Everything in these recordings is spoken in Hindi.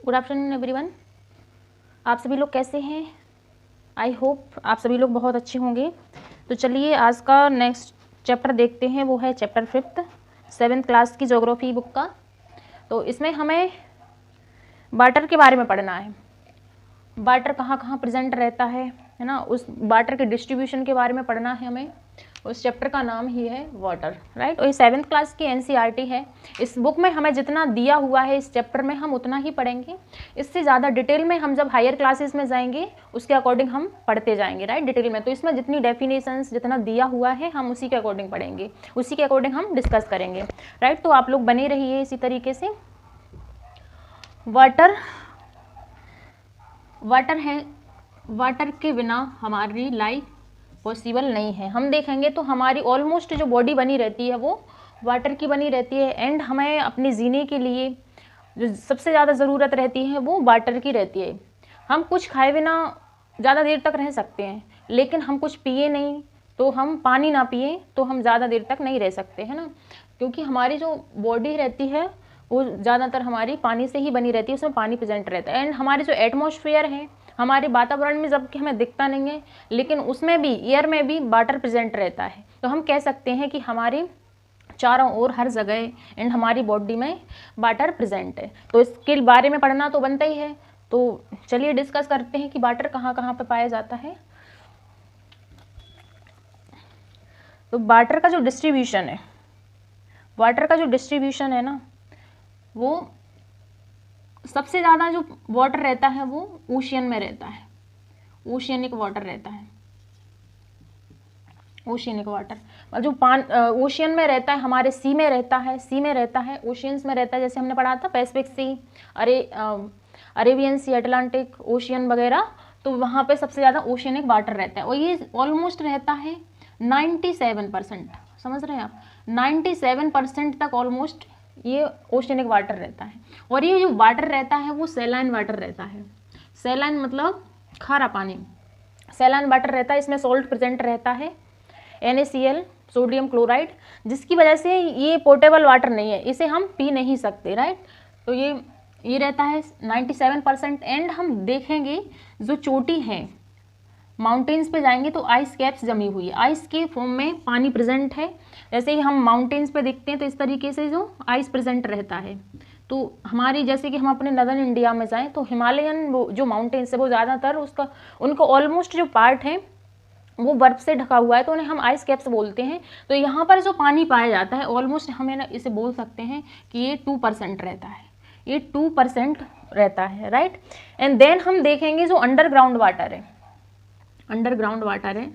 Good afternoon everyone. आप सभी लोग कैसे हैं? आई होप आप सभी लोग बहुत अच्छे होंगे। तो चलिए आज का नेक्स्ट चैप्टर देखते हैं, वो है चैप्टर 5 7th क्लास की ज्योग्राफी बुक का। तो इसमें हमें वाटर के बारे में पढ़ना है। वाटर कहाँ कहाँ प्रेजेंट रहता है ना, उस वाटर के डिस्ट्रीब्यूशन के बारे में पढ़ना है हमें। उस चैप्टर का नाम ही है वाटर, राइट। और ये 7th क्लास की NCERT है। इस बुक में हमें जितना दिया हुआ है इस चैप्टर में हम उतना ही पढ़ेंगे। इससे ज़्यादा डिटेल में हम जब हायर क्लासेस में जाएंगे उसके अकॉर्डिंग हम पढ़ते जाएंगे, राइट, डिटेल में। तो इसमें जितनी डेफिनेशंस जितना दिया हुआ है हम उसी के अकॉर्डिंग पढ़ेंगे, उसी के अकॉर्डिंग हम डिस्कस करेंगे, राइट। तो आप लोग बने रहिए इसी तरीके से। वाटर है, वाटर के बिना हमारी लाइफ पॉसिबल नहीं है। हम देखेंगे तो हमारी ऑलमोस्ट जो बॉडी बनी रहती है वो वाटर की बनी रहती है। एंड हमें अपने जीने के लिए जो सबसे ज़्यादा ज़रूरत रहती है वो वाटर की रहती है। हम कुछ खाए बिना ज़्यादा देर तक रह सकते हैं, लेकिन हम कुछ पिए नहीं तो हम पानी ना पिए तो हम ज़्यादा देर तक नहीं रह सकते, है ना। क्योंकि हमारी जो बॉडी रहती है वो ज़्यादातर हमारी पानी से ही बनी रहती है, उसमें पानी प्रेजेंट रहता है। एंड हमारे जो एटमॉस्फेयर है, हमारे वातावरण में जबकि हमें दिखता नहीं है, लेकिन उसमें भी, एयर में भी वाटर प्रेजेंट रहता है। तो हम कह सकते हैं कि हमारे चारों ओर हर जगह एंड हमारी बॉडी में वाटर प्रेजेंट है। तो इसके बारे में पढ़ना तो बनता ही है। तो चलिए डिस्कस करते हैं कि वाटर कहाँ कहाँ पे पाया जाता है। तो वाटर का जो डिस्ट्रीब्यूशन है, वाटर का जो डिस्ट्रीब्यूशन है ना, वो सबसे ज़्यादा जो वाटर रहता है वो ओशियन में रहता है। ओशियनिक वाटर रहता है, ओशियनिक वाटर जो ओशियन में रहता है, हमारे सी में रहता है, सी में रहता है, ओशियंस में रहता है। जैसे हमने पढ़ा था पैसिफिक सी, अरेबियन सी, अटलांटिक ओशियन वगैरह, तो वहाँ पे सबसे ज़्यादा ओशियनिक वाटर रहता है। और ये ऑलमोस्ट रहता है 97%, समझ रहे हैं आप, 97% तक ऑलमोस्ट ये ओशियनिक वाटर रहता है। और ये जो वाटर रहता है वो सैलाइन वाटर रहता है। सैलाइन मतलब खारा पानी, सैलाइन वाटर रहता है। इसमें सॉल्ट प्रेजेंट रहता है, NaCl, सोडियम क्लोराइड, जिसकी वजह से ये पोर्टेबल वाटर नहीं है, इसे हम पी नहीं सकते, राइट। तो ये रहता है 97%। एंड हम देखेंगे जो चोटी है, माउंटेन्स पे जाएंगे तो आइस कैप्स जमी हुई है, आइस के फॉर्म में पानी प्रेजेंट है। जैसे ही हम माउंटेन्स पे देखते हैं तो इस तरीके से जो आइस प्रेजेंट रहता है। तो हमारी, जैसे कि हम अपने नदर्न इंडिया में जाएं तो हिमालयन जो माउंटेन्स है वो ज़्यादातर उनको ऑलमोस्ट जो पार्ट है वो बर्फ से ढका हुआ है, तो उन्हें हम आइस कैप्स बोलते हैं। तो यहाँ पर जो पानी पाया जाता है ऑलमोस्ट हमें ना इसे बोल सकते हैं कि ये 2% रहता है, ये 2% रहता है, राइट। एंड देन हम देखेंगे जो अंडरग्राउंड वाटर है, अंडरग्राउंड वाटर है,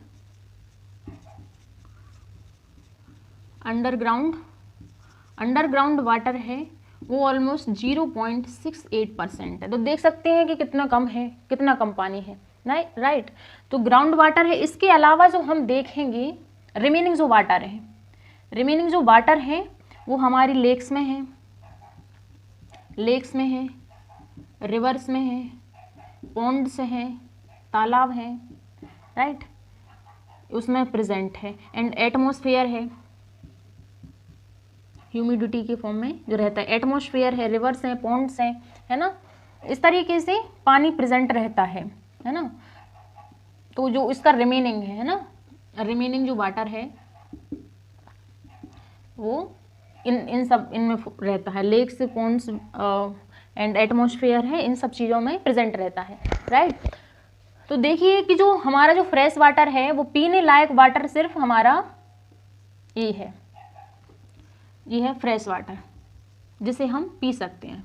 अंडरग्राउंड वाटर है वो ऑलमोस्ट 0.68% है। तो देख सकते हैं कि कितना कम है, कितना कम पानी है, राइट। तो ग्राउंड वाटर है। इसके अलावा जो हम देखेंगे रिमेनिंग जो वाटर है, रिमेनिंग जो वाटर है वो हमारी लेक्स में है, लेक्स में है, रिवर्स में है, पॉन्ड्स हैं, तालाब हैं, राइट, उसमें प्रेजेंट है। एंड एटमॉस्फेयर है, ह्यूमिडिटी के फॉर्म में जो रहता है, एटमॉस्फेयर है, रिवर्स हैं, पॉन्ड्स हैं, है ना। इस तरीके से पानी प्रेजेंट रहता है ना। तो जो इसका रिमेनिंग है ना, रिमेनिंग जो वाटर है वो इन सब इनमें रहता है, लेक्स, पॉन्ड्स एंड एटमॉस्फेयर है, इन सब चीज़ों में प्रेजेंट रहता है, राइट। तो देखिए कि जो हमारा जो फ्रेश वाटर है वो पीने लायक वाटर सिर्फ हमारा ये है, ये है फ्रेश वाटर जिसे हम पी सकते हैं।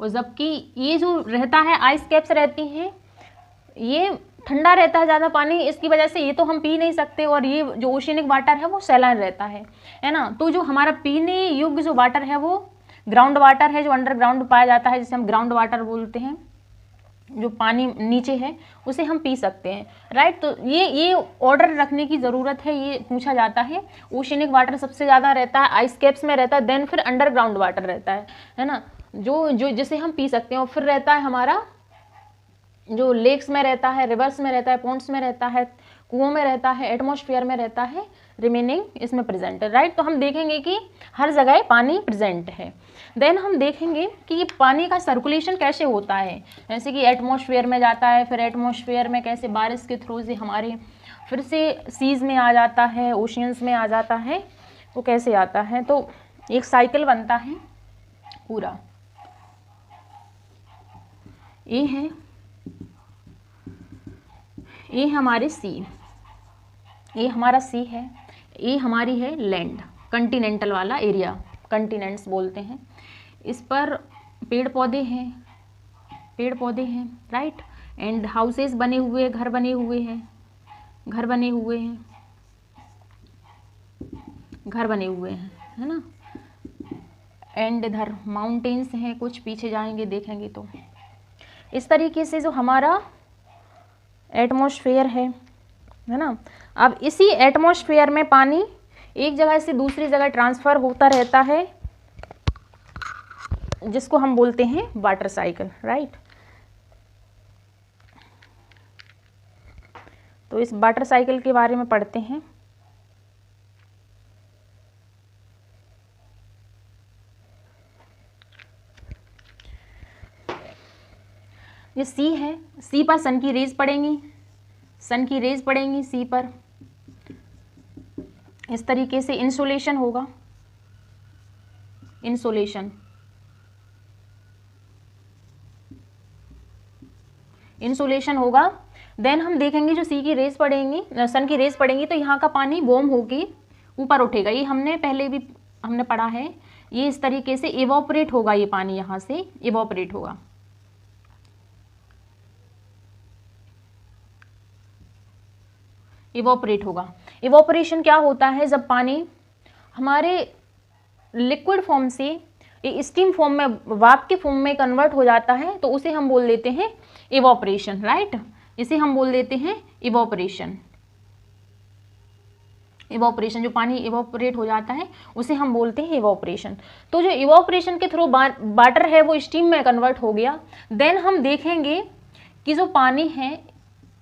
और जबकि ये जो रहता है आइस कैप्स रहती हैं, ये ठंडा रहता है ज़्यादा पानी, इसकी वजह से ये तो हम पी नहीं सकते। और ये जो ओशियनिक वाटर है वो सैलाइन रहता है ना। तो जो हमारा पीने योग्य जो वाटर है वो ग्राउंड वाटर है, जो अंडरग्राउंड पाया जाता है, जिसे हम ग्राउंड वाटर बोलते हैं, जो पानी नीचे है उसे हम पी सकते हैं, राइट। तो ये ऑर्डर रखने की ज़रूरत है, ये पूछा जाता है। ओशियनिक वाटर सबसे ज़्यादा रहता है, आइस कैप्स में रहता है, देन फिर अंडरग्राउंड वाटर रहता है ना, जो जिसे हम पी सकते हैं। और फिर रहता है हमारा जो लेक्स में रहता है, रिवर्स में रहता है, पॉन्ड्स में रहता है, कुओं में रहता है, एटमॉस्फेयर में रहता है, रिमेनिंग इसमें प्रेजेंट है, राइट। तो हम देखेंगे कि हर जगह पानी प्रेजेंट है। देन हम देखेंगे कि ये पानी का सर्कुलेशन कैसे होता है, जैसे कि एटमॉस्फेयर में जाता है, फिर एटमॉस्फेयर में कैसे बारिश के थ्रू से हमारे फिर से सीज में आ जाता है, ओशियंस में आ जाता है, वो कैसे आता है। तो एक साइकिल बनता है पूरा। ये है, ये हमारे सी, ये हमारा सी है, ये हमारी है लैंड, कंटिनेंटल वाला एरिया, कंटिनेंट्स बोलते हैं। इस पर पेड़ पौधे हैं, पेड़ पौधे हैं, राइट। एंड हाउसेस बने हुए, घर बने हुए हैं, घर बने हुए हैं, घर बने हुए हैं, है ना। एंड इधर माउंटेन्स हैं कुछ, पीछे जाएंगे देखेंगे तो इस तरीके से जो हमारा एटमॉस्फेयर है ना। अब इसी एटमॉस्फेयर में पानी एक जगह से दूसरी जगह ट्रांसफ़र होता रहता है, जिसको हम बोलते हैं वाटर साइकिल, राइट। तो इस वाटर साइकिल के बारे में पढ़ते हैं। ये सी है, सी पर सन की रेज पड़ेंगी, सन की रेज पड़ेंगी सी पर, इस तरीके से इंसोलेशन होगा, इंसोलेशन, इंसोलेशन होगा। देन हम देखेंगे जो सी की रेज पड़ेंगी, सन की रेज पड़ेंगी, तो यहाँ का पानी वार्म होके ऊपर उठेगा। ये हमने पहले भी हमने पढ़ा है, ये इस तरीके से इवोपरेट होगा, ये पानी यहाँ से इवोपरेट होगा। इवोपरेट होगा। इवोपरेशन क्या होता है, जब पानी हमारे लिक्विड फॉर्म से स्टीम फॉर्म में, वाप के फॉर्म में कन्वर्ट हो जाता है, तो उसे हम बोल देते हैं इवोपरेशन, राइट। इसे हम बोल देते हैं इवोपरेशन। इवोपरेशन, जो पानी इवोपरेट हो जाता है उसे हम बोलते हैं इवोपरेशन। तो जो इवोपरेशन के थ्रू वाटर है वो स्टीम में कन्वर्ट हो गया। देन हम देखेंगे कि जो पानी है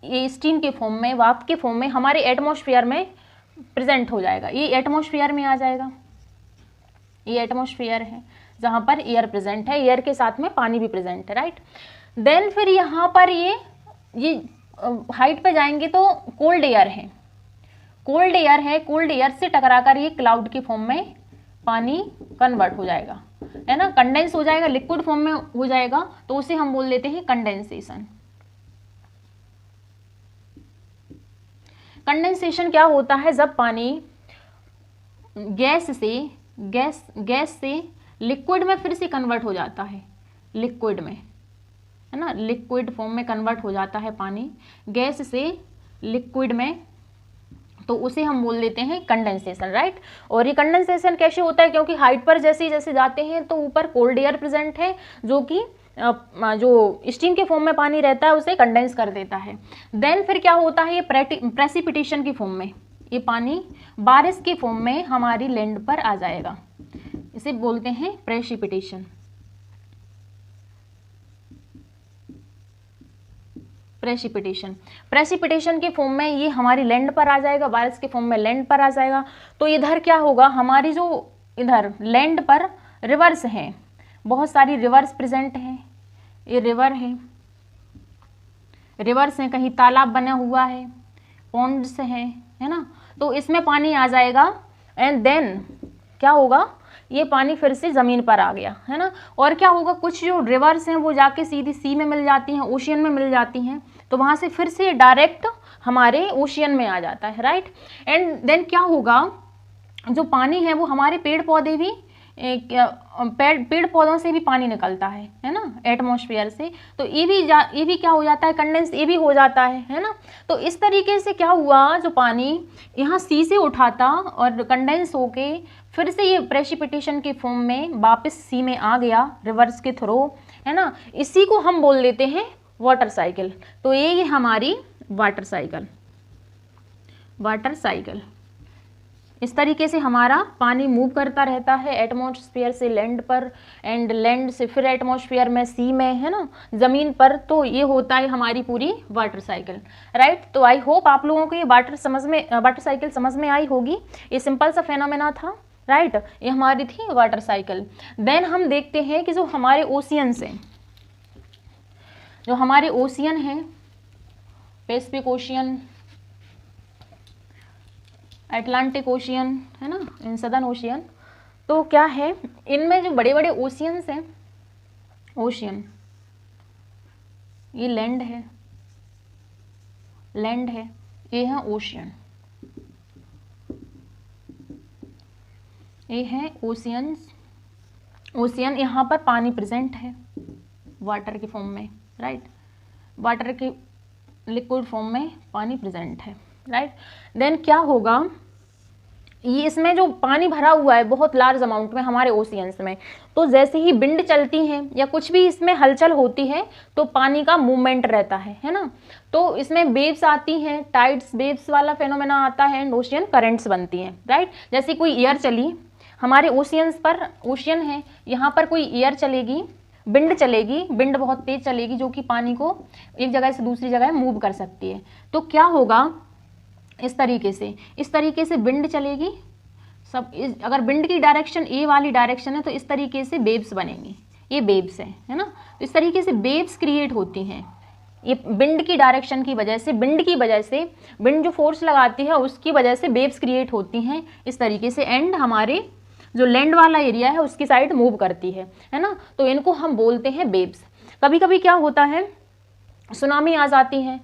ये स्टीम के फॉर्म में, वाप के फॉर्म में हमारे एटमॉस्फेयर में प्रेजेंट हो जाएगा। ये एटमॉस्फेयर में आ जाएगा, ये एटमॉस्फेयर है जहाँ पर एयर प्रेजेंट है, एयर के साथ में पानी भी प्रेजेंट है, राइट। देन फिर यहाँ पर ये हाइट पे जाएंगे तो कोल्ड एयर है, कोल्ड एयर है, कोल्ड एयर से टकराकर ये क्लाउड के फॉर्म में पानी कन्वर्ट हो जाएगा, है ना, कंडेंस हो जाएगा, लिक्विड फॉर्म में हो जाएगा, तो उसे हम बोल देते हैं कंडेंसेशन। कंडेंसेशन क्या होता है, जब पानी गैस से लिक्विड में फिर से कन्वर्ट हो जाता है, लिक्विड में, है ना, लिक्विड फॉर्म में कन्वर्ट हो जाता है पानी गैस से लिक्विड में, तो उसे हम बोल देते हैं कंडेंसेशन, राइट। और ये कंडेंसेशन कैसे होता है, क्योंकि हाइट पर जैसे जैसे जाते हैं तो ऊपर कोल्ड एयर प्रेजेंट है, जो कि जो स्टीम के फॉर्म में पानी रहता है उसे कंडेंस कर देता है। देन फिर क्या होता है, ये प्रेसिपिटेशन की फॉर्म में ये पानी बारिश के फॉर्म में हमारी लैंड पर आ जाएगा, इसे बोलते हैं प्रेसिपिटेशन। प्रेसिपिटेशन, प्रेसिपिटेशन के फॉर्म में ये हमारी लैंड पर आ जाएगा, बारिश के फॉर्म में लैंड पर आ जाएगा। तो इधर क्या होगा, हमारी जो इधर लैंड पर रिवर्स हैं, बहुत सारी रिवर्स प्रेजेंट हैं, ये रिवर है, रिवर्स हैं, कहीं तालाब बना हुआ है, पॉन्ड्स हैं, है ना, तो इसमें पानी आ जाएगा। एंड देन क्या होगा, ये पानी फिर से ज़मीन पर आ गया, है ना। और क्या होगा, कुछ जो रिवर्स हैं वो जाके सीधी सी में मिल जाती हैं, ओशियन में मिल जाती हैं, तो वहाँ से फिर से डायरेक्ट हमारे ओशियन में आ जाता है, राइट। एंड देन क्या होगा, जो पानी है वो हमारे पेड़ पौधे भी, पेड़ पौधों से भी पानी निकलता है ना, एटमॉस्फेयर से, तो ये भी क्या हो जाता है, कंडेंस ये भी हो जाता है ना। तो इस तरीके से क्या हुआ, जो पानी यहाँ सी से उठाता और कंडेंस होके फिर से ये प्रेसिपिटेशन के फॉर्म में वापस सी में आ गया रिवर्स के थ्रू, है ना, इसी को हम बोल देते हैं वाटर साइकिल। तो ये हमारी वाटर साइकिल, वाटर साइकिल इस तरीके से हमारा पानी मूव करता रहता है एटमॉस्फेयर से लैंड पर, एंड लैंड से फिर एटमॉस्फेयर में, सी में, है ना, ज़मीन पर। तो ये होता है हमारी पूरी वाटर साइकिल, राइट। तो आई होप आप लोगों को ये वाटर साइकिल समझ में आई होगी। ये सिंपल सा फेनोमेना था, राइट। ये हमारी थी वाटर साइकिल। देन हम देखते हैं कि जो हमारे ओशियंस हैं, जो हमारे ओशियन हैं, पैसिफिक ओशियन, अटलांटिक ओशियन, है ना, इन सदर्न ओशियन। तो क्या है, इनमें जो बड़े बड़े ओशियंस हैं, ओशियन, ये लैंड है, लैंड है, ये है ओशियन, ये है ओशियंस। ओशियन, यहाँ पर पानी प्रेजेंट है वाटर के फॉर्म में, राइट, वाटर के लिक्विड फॉर्म में पानी प्रेजेंट है, राइट। देन क्या होगा, ये इसमें जो पानी भरा हुआ है बहुत लार्ज अमाउंट में हमारे ओशियंस में, तो जैसे ही विंड चलती है या कुछ भी इसमें हलचल होती है तो पानी का मूवमेंट रहता है ना। तो इसमें वेव्स आती हैं, टाइड्स, वेव्स वाला फेनोमेना आता है, एंड ओशियन करेंट्स बनती हैं, राइट। जैसे कोई एयर चली हमारे ओशियंस पर, ओशियन है, यहाँ पर कोई एयर चलेगी, विंड चलेगी, विंड बहुत तेज चलेगी जो कि पानी को एक जगह से दूसरी जगह मूव कर सकती है। तो क्या होगा, इस तरीके से विंड चलेगी, अगर विंड की डायरेक्शन ए वाली डायरेक्शन है तो इस तरीके से वेव्स बनेंगी, ये वेव्स है ना। तो इस तरीके से वेव्स क्रिएट होती हैं, ये विंड की डायरेक्शन की वजह से, विंड जो फोर्स लगाती है उसकी वजह से वेव्स क्रिएट होती हैं इस तरीके से, एंड हमारे जो लैंड वाला एरिया है उसकी साइड मूव करती है ना। तो इनको हम बोलते हैं वेव्स। कभी कभी क्या होता है, सुनामी आ जाती है,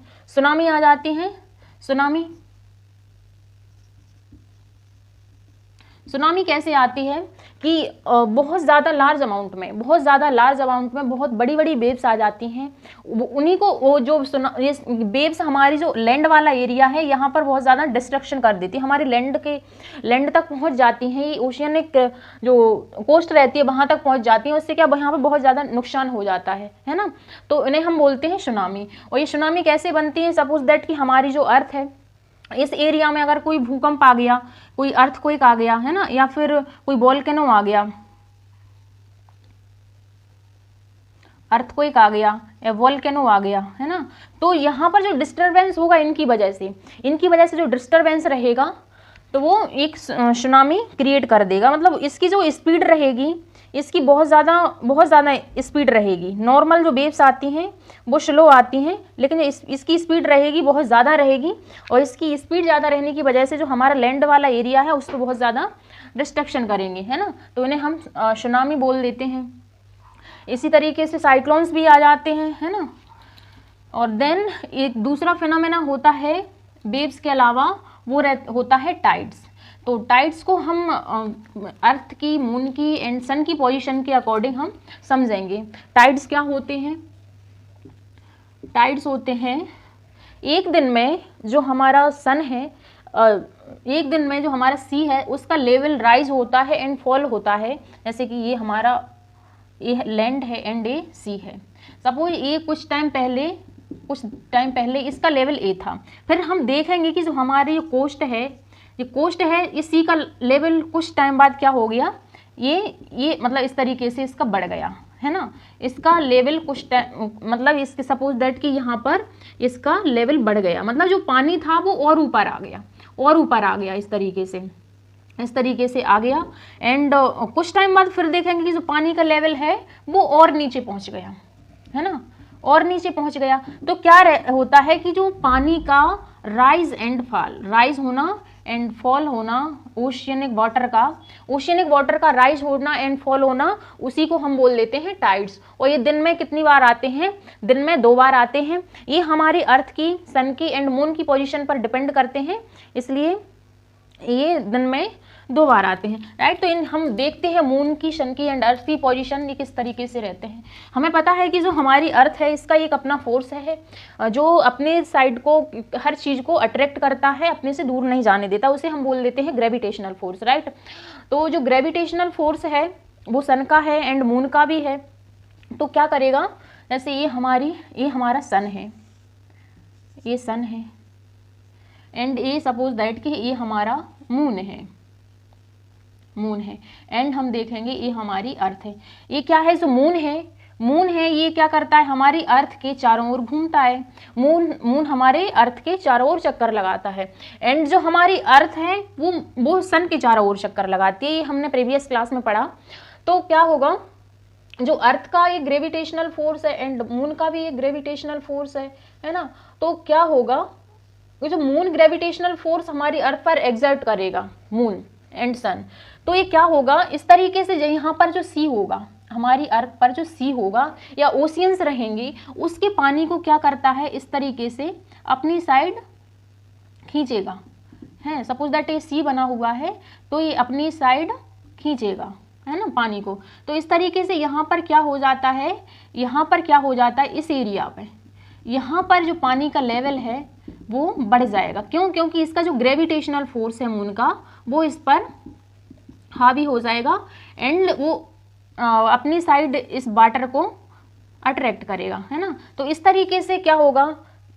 सुनामी कैसे आती है कि बहुत ज़्यादा लार्ज अमाउंट में बहुत बड़ी बड़ी वेव्स आ जाती हैं। उन्हीं को वो जो ये वेव्स हमारी जो लैंड वाला एरिया है यहाँ पर बहुत ज़्यादा डिस्ट्रक्शन कर देती है, हमारी लैंड तक पहुँच जाती हैं। ये ओशियनिक जो कोस्ट रहती है वहाँ तक पहुँच जाती हैं, उससे क्या यहाँ पर बहुत ज़्यादा नुकसान हो जाता है ना। तो इन्हें हम बोलते हैं सुनामी। और ये सुनामी कैसे बनती है, सपोज दैट कि हमारी जो अर्थ है इस एरिया में अगर कोई भूकंप आ गया, कोई अर्थक्वेक आ गया, है ना, या फिर कोई वोल्केनो आ गया, या वोल्केनो आ गया, है ना, तो यहाँ पर जो डिस्टरबेंस होगा इनकी वजह से जो डिस्टरबेंस रहेगा तो वो एक सुनामी क्रिएट कर देगा। मतलब इसकी जो स्पीड रहेगी, इसकी बहुत ज़्यादा स्पीड रहेगी। नॉर्मल जो वेव्स आती हैं वो स्लो आती हैं, लेकिन इसकी स्पीड रहेगी, बहुत ज़्यादा रहेगी, और इसकी स्पीड ज़्यादा रहने की वजह से जो हमारा लैंड वाला एरिया है उस पर बहुत ज़्यादा डिस्ट्रक्शन करेंगे, है ना। तो इन्हें हम सुनामी बोल देते हैं। इसी तरीके से साइक्लोन्स भी आ जाते हैं, है ना। और देन एक दूसरा फिनोमेना होता है वेव्स के अलावा, वो होता है टाइड्स। तो टाइड्स को हम अर्थ की, मून की एंड सन की पोजीशन के अकॉर्डिंग हम समझेंगे। टाइड्स क्या होते हैं, टाइड्स होते हैं एक दिन में जो हमारा सन है, एक दिन में जो हमारा सी है उसका लेवल राइज होता है एंड फॉल होता है। जैसे कि ये हमारा लैंड है एंड ये सी है। सपोज ये कुछ टाइम पहले इसका लेवल ए था, फिर हम देखेंगे कि जो हमारी कोस्ट है, इस सी का लेवल कुछ टाइम बाद क्या हो गया, ये मतलब इस तरीके से इसका बढ़ गया, है ना। इसका लेवल कुछ टाइम, मतलब इसके सपोज दैट कि यहाँ पर इसका लेवल बढ़ गया, मतलब जो पानी था वो और ऊपर आ गया, इस तरीके से आ गया। एंड कुछ टाइम बाद फिर देखेंगे कि जो पानी का लेवल है वो और नीचे पहुँच गया, है ना, और नीचे पहुँच गया। तो क्या होता है कि जो पानी का राइज होना एंड फॉल होना, ओशियनिक वाटर का राइज होना एंड फॉल होना, उसी को हम बोल देते हैं टाइड्स। और ये दिन में कितनी बार आते हैं, दिन में 2 बार आते हैं। ये हमारी अर्थ की, सन की एंड मून की पोजीशन पर डिपेंड करते हैं, इसलिए ये दिन में 2 बार आते हैं, राइट। तो हम देखते हैं मून की, सन की एंड अर्थ की पोजीशन ये किस तरीके से रहते हैं। हमें पता है कि जो हमारी अर्थ है इसका एक अपना फोर्स है जो अपने साइड को, हर चीज़ को अट्रैक्ट करता है, अपने से दूर नहीं जाने देता, उसे हम बोल देते हैं ग्रेविटेशनल फोर्स, राइट। तो जो ग्रेविटेशनल फोर्स है वो सन का है एंड मून का भी है। तो क्या करेगा, जैसे ये हमारा सन है, ये सन है, एंड ये सपोज दैट कि ये हमारा मून है, मून है। एंड हम देखेंगे ये हमारी अर्थ है। ये क्या है, जो मून है, मून है ये क्या करता है, हमारी अर्थ के चारों ओर घूमता है। मून हमारे अर्थ के चारों ओर चक्कर लगाता है। एंड जो हमारी अर्थ है वो सन के चारों ओर चक्कर लगाती है। ये हमने प्रीवियस क्लास में पढ़ा। तो क्या होगा, जो अर्थ का ये ग्रेविटेशनल फोर्स है एंड मून का भी ये ग्रेविटेशनल फोर्स है ना। तो क्या होगा, ये जो मून ग्रेविटेशनल फोर्स हमारी अर्थ पर एग्जर्ट करेगा, मून एंड सन, तो ये क्या होगा, इस तरीके से यहाँ पर जो सी होगा, हमारी अर्थ पर जो सी होगा या ओशियंस रहेंगे, उसके पानी को क्या करता है, इस तरीके से अपनी साइड खींचेगा है। सपोज दैट ये सी बना हुआ है तो ये अपनी साइड खींचेगा, है ना, पानी को। तो इस तरीके से यहाँ पर क्या हो जाता है, यहाँ पर क्या हो जाता है, इस एरिया पे यहाँ पर जो पानी का लेवल है वो बढ़ जाएगा। क्यों, क्योंकि इसका जो ग्रेविटेशनल फोर्स है मून का, वो इस पर हावी हो जाएगा एंड वो अपनी साइड इस वाटर को अट्रैक्ट करेगा, है ना। तो इस तरीके से क्या होगा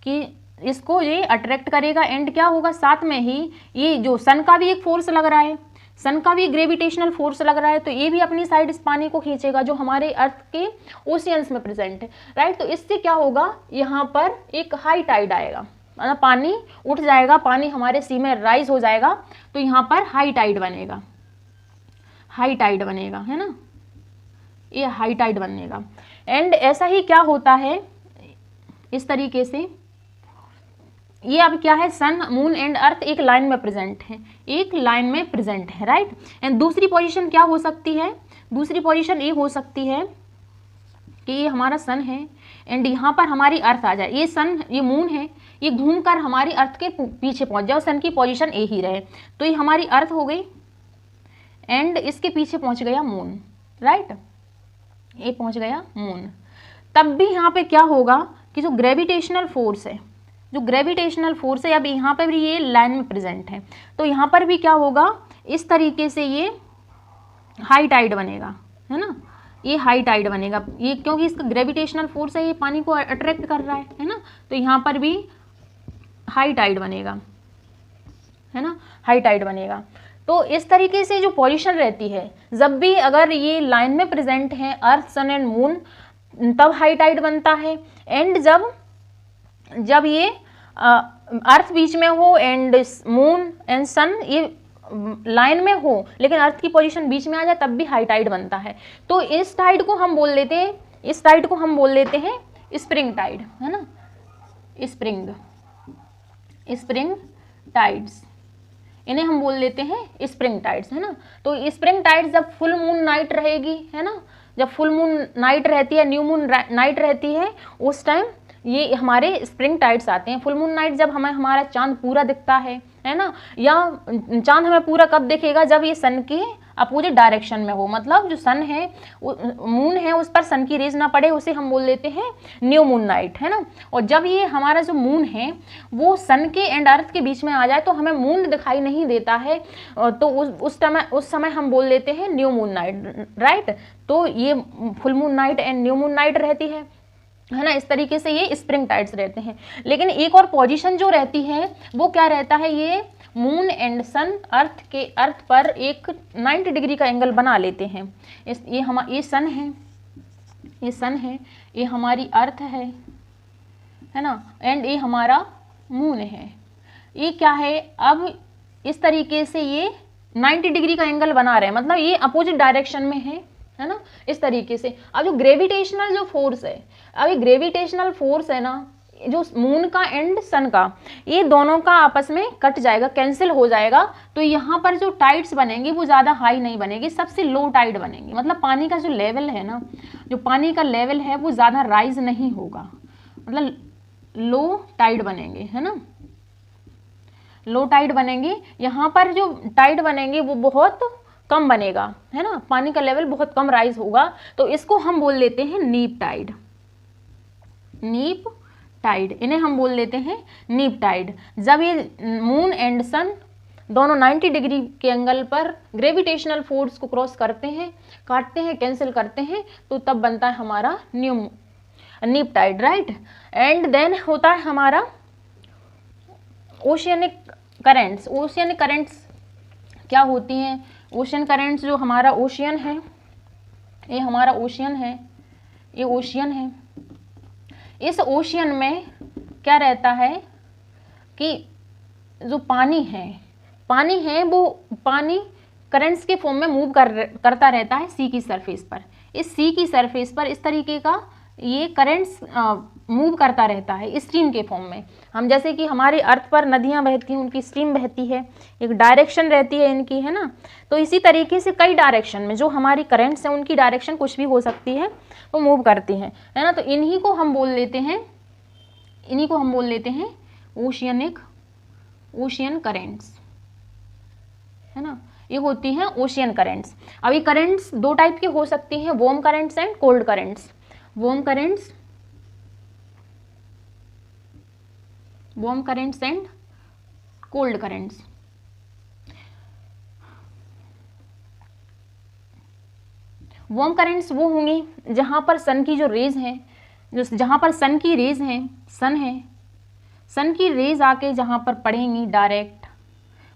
कि इसको ये अट्रैक्ट करेगा एंड क्या होगा, साथ में ही ये जो सन का भी एक फोर्स लग रहा है, सन का भी ग्रेविटेशनल फोर्स लग रहा है, तो ये भी अपनी साइड इस पानी को खींचेगा जो हमारे अर्थ के ओशियंस में प्रेजेंट है, राइट। तो इससे क्या होगा, यहाँ पर एक हाई टाइड आएगा, मतलब पानी उठ जाएगा, पानी हमारे सी में राइज हो जाएगा, तो यहाँ पर हाई टाइड बनेगा, हाई टाइड बनेगा, है ना, ये हाई टाइड बनेगा। एंड ऐसा ही क्या होता है, इस तरीके से ये अब क्या है, सन मून एंड अर्थ एक लाइन में प्रेजेंट है, एक लाइन में प्रेजेंट है, राइट। एंड दूसरी पोजीशन क्या हो सकती है, दूसरी पोजीशन ये हो सकती है कि ये हमारा सन है एंड यहाँ पर हमारी अर्थ आ जाए, ये सन, ये मून है, ये घूमकर हमारी अर्थ के पीछे पहुंच जाए, सन की पोजीशन ए ही रहे, तो ये हमारी अर्थ हो गई एंड इसके पीछे पहुंच गया मून, राइट, ये पहुंच गया मून। तब भी यहाँ पे क्या होगा कि जो ग्रेविटेशनल फोर्स है, जो ग्रेविटेशनल फोर्स है, अब यहाँ पर भी ये लाइन में प्रेजेंट है, तो यहाँ पर भी क्या होगा, इस तरीके से ये हाई टाइड बनेगा, है ना, ये हाई टाइड बनेगा, ये क्योंकि इसका ग्रेविटेशनल फोर्स है, ये पानी को अट्रैक्ट कर रहा है ना, तो यहाँ पर भी हाई टाइड बनेगा, है ना, हाई टाइड बनेगा। तो इस तरीके से जो पोजीशन रहती है, जब भी अगर ये लाइन में प्रेजेंट है अर्थ, सन एंड मून, तब हाई टाइड बनता है। एंड जब ये अर्थ बीच में हो एंड मून एंड सन ये लाइन में हो लेकिन अर्थ की पोजीशन बीच में आ जाए, तब भी हाई टाइड बनता है। तो इस टाइड को हम बोल लेते हैं, इस टाइड को हम बोल लेते हैं स्प्रिंग टाइड, है ना, स्प्रिंग टाइड्स, इन्हें हम बोल लेते हैं स्प्रिंग टाइड्स, है ना। तो स्प्रिंग टाइड्स जब फुल मून नाइट रहेगी, है ना, जब फुल मून नाइट रहती है, न्यू मून नाइट रहती है, उस टाइम ये हमारे स्प्रिंग टाइड्स आते हैं। फुल मून नाइट जब हमारा चांद पूरा दिखता है ना, या चांद हमें पूरा कब दिखेगा, जब ये सन के अपोजिट डायरेक्शन में हो, मतलब जो सन है, मून है, उस पर सन की रेज ना पड़े, उसे हम बोल देते हैं न्यू मून नाइट, है ना। और जब ये हमारा जो मून है वो सन के एंड अर्थ के बीच में आ जाए तो हमें मून दिखाई नहीं देता है, तो उस समय हम बोल देते हैं न्यू मून नाइट, राइट। तो ये full moon night and new moon night रहती है ना। इस तरीके से ये स्प्रिंग टाइड्स रहते हैं। लेकिन एक और पोजीशन जो रहती है वो क्या रहता है, ये मून एंड सन अर्थ पर एक 90 डिग्री का एंगल बना लेते हैं। ये सन है, ये हमारी अर्थ है ना, एंड ये हमारा मून है। ये क्या है, अब इस तरीके से ये 90 डिग्री का एंगल बना रहे हैं, मतलब ये अपोजिट डायरेक्शन में है ना, इस तरीके से। अब जो ग्रेविटेशनल जो फोर्स है, अब ये ग्रेविटेशनल फोर्स है ना, जो मून का एंड सन का, ये दोनों का आपस में कट जाएगा, कैंसिल हो जाएगा। तो यहाँ पर जो टाइड्स बनेंगी वो ज़्यादा हाई नहीं बनेगी, सबसे लो टाइड बनेंगी। मतलब पानी का जो लेवल है ना, जो पानी का लेवल है वो ज़्यादा राइज नहीं होगा, मतलब लो टाइड बनेंगे, है ना, लो टाइड बनेंगे। यहाँ पर जो टाइड बनेंगे वो बहुत कम बनेगा, है ना, पानी का लेवल बहुत कम राइज होगा। तो इसको हम बोल लेते हैं नीप टाइड, नीप टाइड, इन्हें हम बोल लेते हैं नीप टाइड। जब ये मून एंड सन दोनों 90 डिग्री के एंगल पर ग्रेविटेशनल फोर्स को क्रॉस करते हैं, काटते हैं, कैंसिल करते हैं, तो तब बनता है हमारा नीप टाइड, राइट। एंड देन होता है हमारा ओशियनिक करेंट्स। ओशियनिक करेंट्स क्या होती हैं, ओशन करेंट्स जो हमारा ओशियन है, ये हमारा ओशियन है, ये ओशियन है। इस ओशियन में क्या रहता है कि जो पानी है वो पानी करंट्स के फॉर्म में मूव करता रहता है सी की सरफेस पर। इस सी की सरफेस पर इस तरीके का ये करंट्स मूव करता रहता है स्ट्रीम के फॉर्म में। हम जैसे कि हमारे अर्थ पर नदियां बहती हैं, उनकी स्ट्रीम बहती है, एक डायरेक्शन रहती है इनकी, है ना। तो इसी तरीके से कई डायरेक्शन में जो हमारी करंट्स हैं उनकी डायरेक्शन कुछ भी हो सकती है, वो मूव करती हैं, है ना। तो इन्हीं को हम बोल लेते हैं ओशियन करेंट्स, है ना। ये होती हैं ओशियन करेंट्स। अब ये करेंट्स दो टाइप की हो सकती हैं, warm currents and cold currents. Warm currents and cold currents. Warm currents वो होंगी जहां पर सन की जो रेज हैं, जहां पर सन की रेज हैं, सन की रेज आके जहां पर पड़ेंगी डायरेक्ट,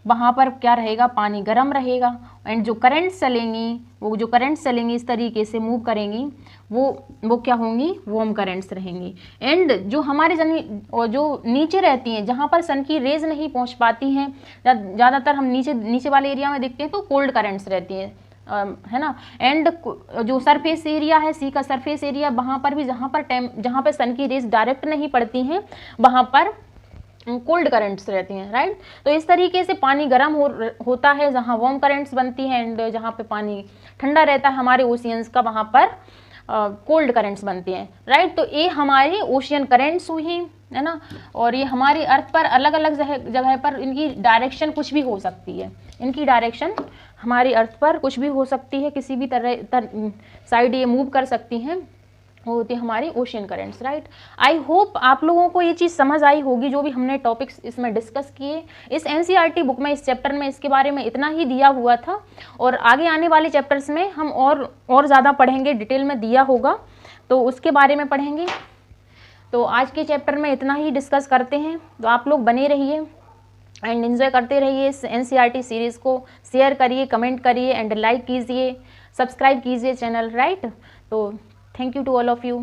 वहाँ पर क्या रहेगा, पानी गर्म रहेगा। एंड जो करंट्स चलेंगी इस तरीके से मूव करेंगी, वो क्या होंगी, वार्म करंट्स रहेंगी। एंड जो हमारे जो नीचे रहती हैं, जहाँ पर सन की रेज नहीं पहुँच पाती हैं, ज़्यादातर हम नीचे वाले एरिया में देखते हैं, तो कोल्ड करंट्स रहती हैं, है ना। एंड जो सरफेस एरिया है, सी का सरफेस एरिया, वहाँ पर भी जहाँ पर सन की रेज डायरेक्ट नहीं पड़ती हैं, वहाँ पर कोल्ड करंट्स रहती हैं, राइट। तो इस तरीके से पानी गर्म होता है जहाँ वार्म करंट्स बनती हैं, एंड जहाँ पे पानी ठंडा रहता है हमारे ओशियंस का, वहाँ पर कोल्ड करंट्स बनती हैं, राइट। तो ये हमारी ओशियन करंट्स हुई, है ना। और ये हमारी अर्थ पर अलग अलग जगह पर इनकी डायरेक्शन कुछ भी हो सकती है, इनकी डायरेक्शन हमारी अर्थ पर कुछ भी हो सकती है, किसी भी तरह साइड ये मूव कर सकती हैं, वो होती है हमारी ocean currents, right. I hope आप लोगों को ये चीज़ समझ आई होगी जो भी हमने टॉपिक्स इसमें डिस्कस किए। इस एनसीईआरटी बुक में, इस चैप्टर में इसके बारे में इतना ही दिया हुआ था, और आगे आने वाले चैप्टर्स में हम और ज़्यादा पढ़ेंगे, डिटेल में दिया होगा तो उसके बारे में पढ़ेंगे। तो आज के चैप्टर में इतना ही डिस्कस करते हैं, तो आप लोग बने रहिए एंड एंजॉय करते रहिए इस एनसीईआरटी सीरीज़ को। शेयर करिए, कमेंट करिए एंड लाइक कीजिए, सब्सक्राइब कीजिए चैनल, राइट। तो thank you to all of you.